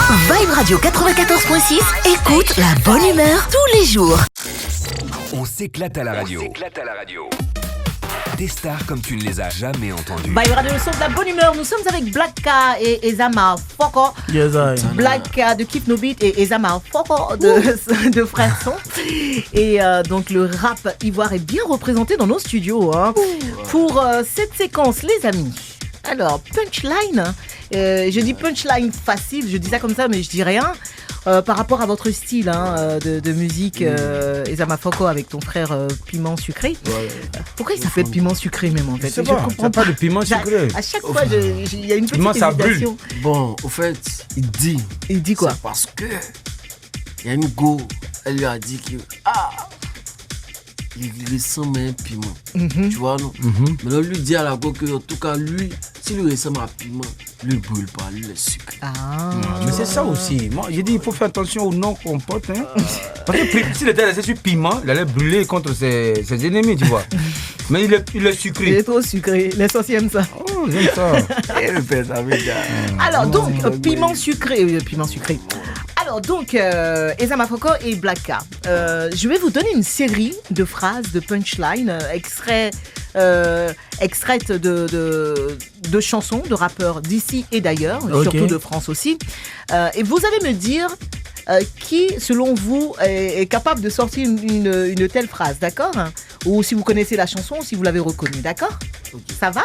Vibe Radio 94.6, écoute la bonne humeur tous les jours. On s'éclate à la radio. Des stars comme tu ne les as jamais entendues. Vibe Radio, le son de la bonne humeur. Nous sommes avec Black K et Ezama Foko. Yes, Black K de Keep No Beat et Ezama Foko de Frères Son. Et donc le rap ivoire est bien représenté dans nos studios. Hein. Pour cette séquence, les amis. Alors, punchline. Je dis punchline facile, je dis ça comme ça, mais je dis rien. Par rapport à votre style de musique, Ezama Foko avec ton frère Piment Sucré. Pourquoi il s'appelle Piment Sucré même en fait? Je comprends pas de piment sucré. À chaque fois, il y a une petite Piment, ça brûle. hésitation. Bon, au fait, il dit quoi? C'est parce que il y a une go, elle lui a dit que il ressemble à un piment. Tu vois, non? Mais là, lui dit à la go que, en tout cas, lui, s'il lui ressemble à un piment, lui ne brûle pas, lui, le sucre. Mais c'est ça aussi. Moi, j'ai dit, il faut faire attention au nom qu'on porte. Hein. Parce que s'il était resté sur piment, il allait brûler contre ses ennemis, tu vois. Mais il est sucré. Il est trop sucré. Les sauciers aiment ça. Oh, j'aime ça. Alors, donc, piment sucré. Alors, donc, Ezama Foko et Black K. Je vais vous donner une série de phrases, de punchlines, extraites de chansons de rappeurs d'ici et d'ailleurs, surtout de France aussi. Et vous allez me dire qui, selon vous, est capable de sortir une telle phrase, d'accord? Ou si vous connaissez la chanson, ou si vous l'avez reconnue, d'accord? Ça va?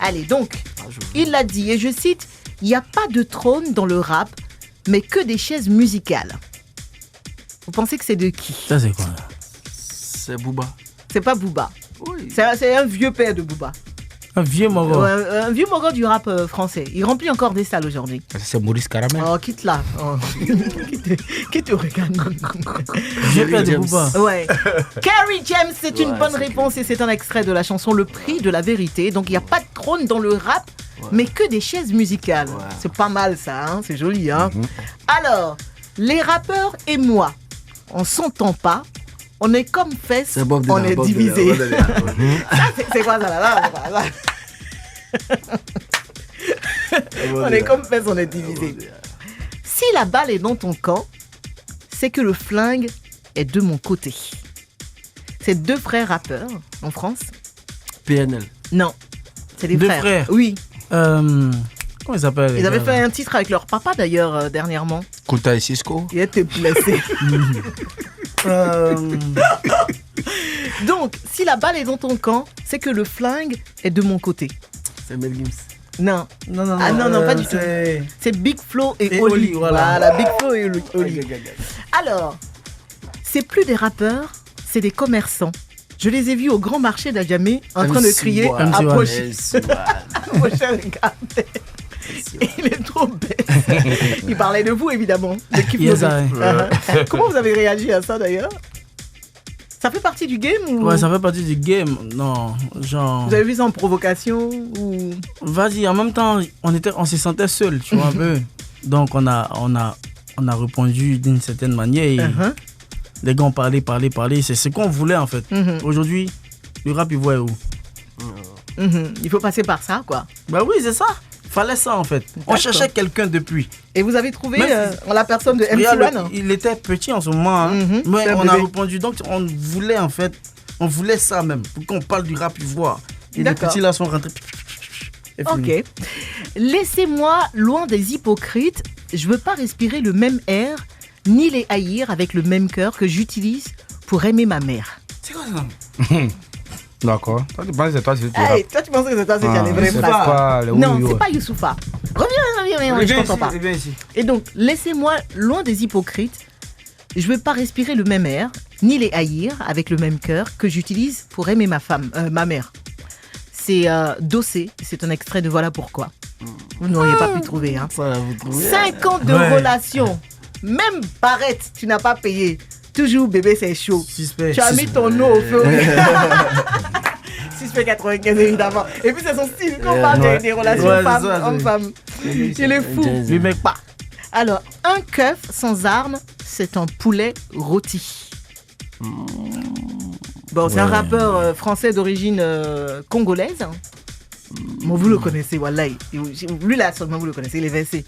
Allez, donc, il l'a dit, et je cite, « Il n'y a pas de trône dans le rap, mais que des chaises musicales. » Vous pensez que c'est de qui? Ça, c'est quoi là? C'est Booba. C'est pas Booba. Oui. C'est un vieux père de Booba. Un vieux mogo. Un vieux mogo du rap français. Il remplit encore des salles aujourd'hui. C'est Maurice Caramel. Oh, quitte là. Oh. Qui te regarde? Vieux père de Booba. Ouais. Carrie James, c'est une bonne réponse et c'est un extrait de la chanson Le Prix de la Vérité. Donc il n'y a pas de trône dans le rap, mais que des chaises musicales. C'est pas mal ça, hein? C'est joli. Hein? Alors, les rappeurs et moi, on s'entend pas. On est comme fesses, on est divisés. C'est quoi ça là? On est comme fesses, on est divisés. Si la balle est dans ton camp, c'est que le flingue est de mon côté. C'est deux frères rappeurs en France. PNL. Non, c'est des Deux frères. frères. Oui. Comment ils s'appellent? Ils avaient fait un titre avec leur papa d'ailleurs dernièrement. Kouta et Cisco. Il était blessé. Donc, si la balle est dans ton camp, c'est que le flingue est de mon côté. C'est Mel Gims. Non. Non, Non, pas du tout. C'est Big Flo et Oli. Voilà, Big Flo et Oli. Alors, c'est plus des rappeurs, c'est des commerçants. Je les ai vus au grand marché d'Adjamé en train de crier « Approchez ». Regardez. Il est trop bête. Il parlait de vous, évidemment. De Keep No Beat. Comment vous avez réagi à ça, d'ailleurs? Ça fait partie du game ou... Ouais, ça fait partie du game. Non, genre... Vous avez vu ça en provocation ou... Vas-y, en même temps, on se sentait seul, tu vois, un peu. Donc, on a répondu d'une certaine manière. Et les gars ont parlé. C'est ce qu'on voulait, en fait. Aujourd'hui, le rap, il voit où? Il faut passer par ça, quoi. Bah oui, c'est ça. Fallait ça, en fait. On cherchait quelqu'un depuis. Et vous avez trouvé la personne de MC1? Il était petit en ce moment, hein. Mais on a répondu. Donc, on voulait ça même. Pour qu'on parle du rap ivoire. Et les petits là sont rentrés. Ok. Laissez-moi loin des hypocrites. Je veux pas respirer le même air, ni les haïr avec le même cœur que j'utilise pour aimer ma mère. C'est quoi ça? D'accord. Toi, tu penses que c'est toi, c'est toi. Toi, tu pensais que c'est toi, c'était les vraies phrases. Non, c'est pas Youssoufa. Reviens, je t'entends pas. Et donc, laissez-moi loin des hypocrites. Je veux pas respirer le même air, ni les haïr avec le même cœur que j'utilise pour aimer ma mère. C'est Dossé, c'est un extrait de Voilà Pourquoi. Vous n'auriez pas pu trouver. Hein. 5 ans de relation. Même Barrette, tu n'as pas payé. Toujours bébé, c'est chaud. Tu as mis ton eau au feu. 6,95 évidemment. Et puis c'est son style qu'on parle des relations homme-femme. Il est fou. Lui mec pas. Alors, un keuf sans armes, c'est un poulet rôti. Bon, c'est un rappeur français d'origine congolaise. Bon, vous le connaissez, Wallahi. Lui là seulement vous le connaissez, il est versé.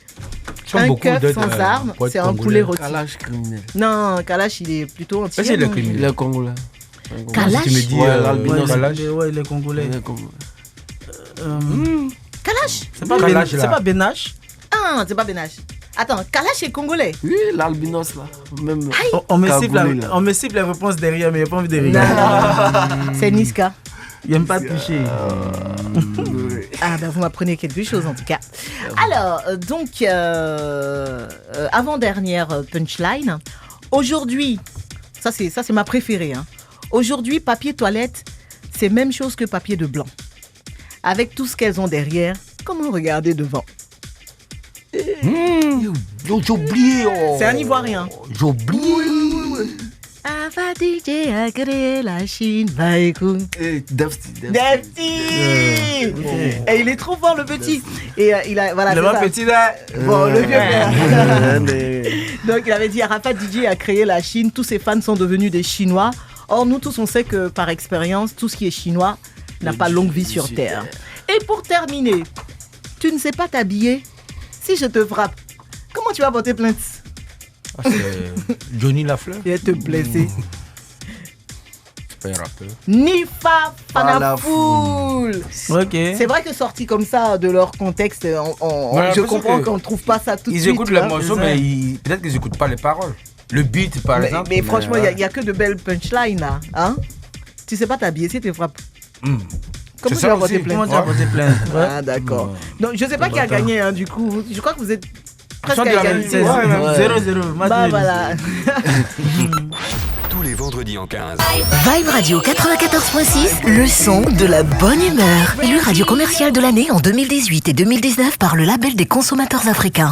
Un keuf sans armes, c'est un poulet rôti. Kalash criminel. Non, Kalash, il est plutôt anti. C'est le criminel. Il est congolais. Kalash. Tu me dis Ouais, Kalash. il est congolais. Kalash. C'est pas Benache. Ah, c'est pas Benache. Attends, Kalash est congolais. Oui, l'albinos là. Même On me cible la réponse derrière, mais il n'y a pas envie de rigoler. Non. C'est Niska. Il n'aime pas toucher. Ah ben vous m'apprenez quelque chose en tout cas. Alors, donc, avant-dernière punchline. Aujourd'hui, ça c'est ma préférée. Hein. Aujourd'hui, papier toilette, c'est même chose que papier de blanc. Avec tout ce qu'elles ont derrière, comment regarder devant? J'ai oublié. C'est un Ivoirien. J'ai oublié. Ava DJ a créé la Chine, va écouter. Defty. Et il est trop fort le petit. Et il a voilà. Le petit là. Bon, le vieux père. Donc il avait dit Arafat DJ a créé la Chine, tous ses fans sont devenus des Chinois. Or nous tous on sait que par expérience, tout ce qui est chinois n'a pas longue vie sur terre. Et pour terminer, tu ne sais pas t'habiller. Si je te frappe, comment tu vas porter plainte? C'est Johnny Lafleur. Il va te blesser. C'est pas un rappeur. Nifa Fanafoul. Ok. C'est vrai que sorti comme ça de leur contexte, je comprends qu'on ne trouve pas ça tout de suite. Ils écoutent le morceau, mais peut-être qu'ils n'écoutent pas les paroles. Le beat, par exemple. Mais franchement, il n'y a que de belles punchlines là. Hein? Tu sais pas t'habiller si tu frappes. Comment tu vas porter plainte? Ah, d'accord. Donc, je ne sais pas qui a gagné, hein, du coup. Je crois que vous êtes presque à égalité. 0-0. Bah voilà. Tous les vendredis en 15. Vibe Radio 94.6, le son de la bonne humeur. Élu radio commerciale de l'année en 2018 et 2019 par le label des consommateurs africains.